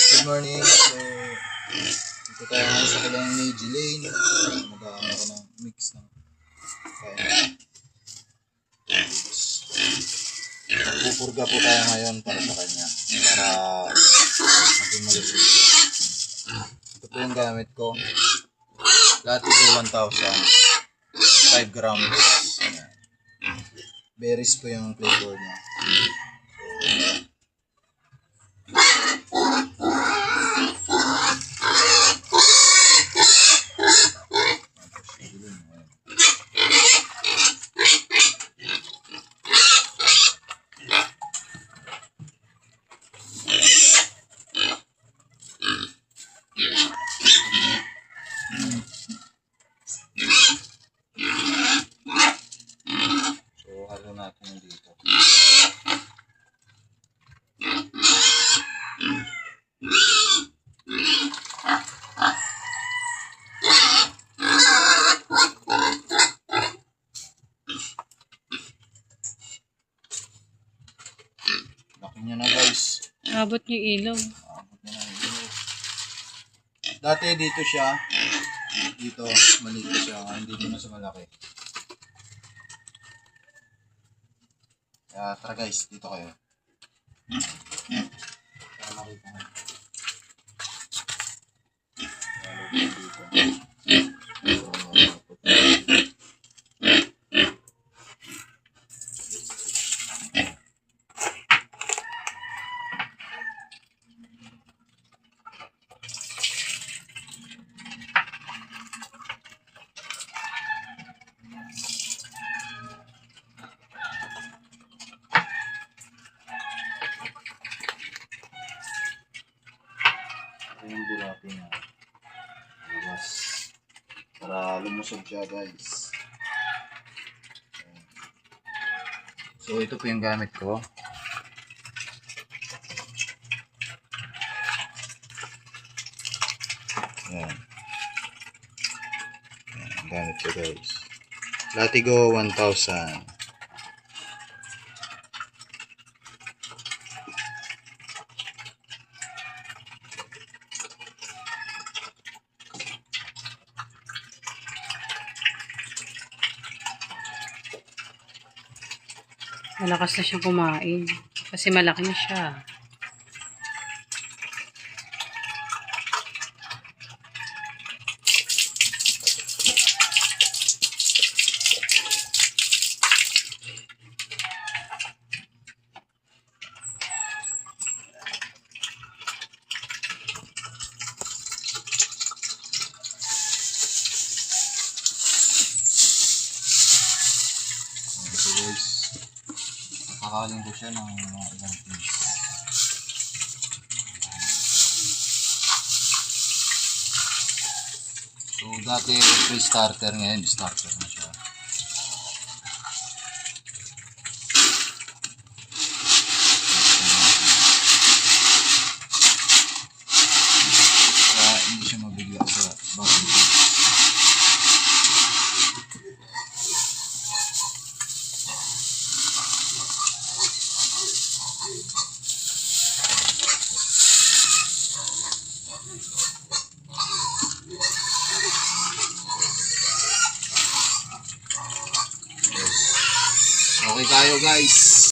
Good morning. So, dito tayo ngayon sa kilang ni Jelaine. Mag-aano ako ng mix ng kaya. Pupurga po tayo ngayon para sa kanya. Para maging malusog siya. Ito po yung gamit ko. Latigo 1,000. 5 grams. Ayan. Berries po yung flavor niya. So, halo natin dito. Laki niya na guys. Abot yung ilaw. Abot na ng ilaw. Dati dito siya. Dito, maliit siya. Hindi mo na sa malaki. Kaya tara guys, dito kayo. Para makita na. Yung bulati na labas para lumusog siya guys. So ito po yung gamit ko. Ayan. Ayan ang gamit ko guys. Latigo 1,000. Malakas na siyang kumain. Kasi malaki na siya. So guys, kakaling ko siya ng mga ilang piece. So dati pre-starter, ngayon starter na siya. Kaya hindi siya mabigla sa bottom piece. Okay tayo guys.